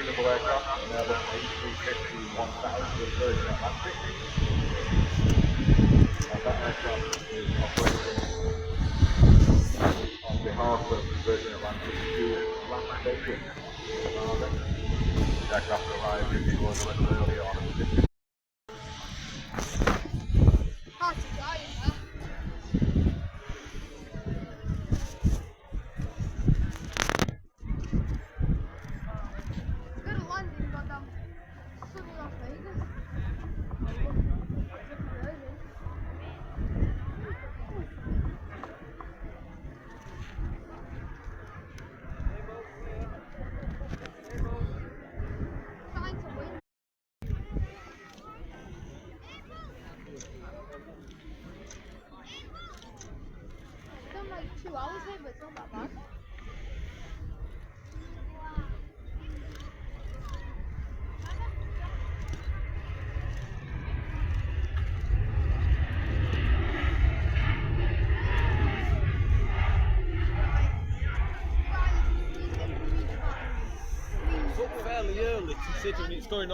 unavailable aircraft, an Airbus A350-1000 with Virgin Atlantic. That aircraft is operating on behalf of Virgin Atlantic to land station. The aircraft arrived in New Orleans earlier on a Pacific. Hard to die in there. Good landing, but I should be Las Vegas. Trying to win. It's done like 2 hours here, but it's not that bad. It's up fairly early considering it's going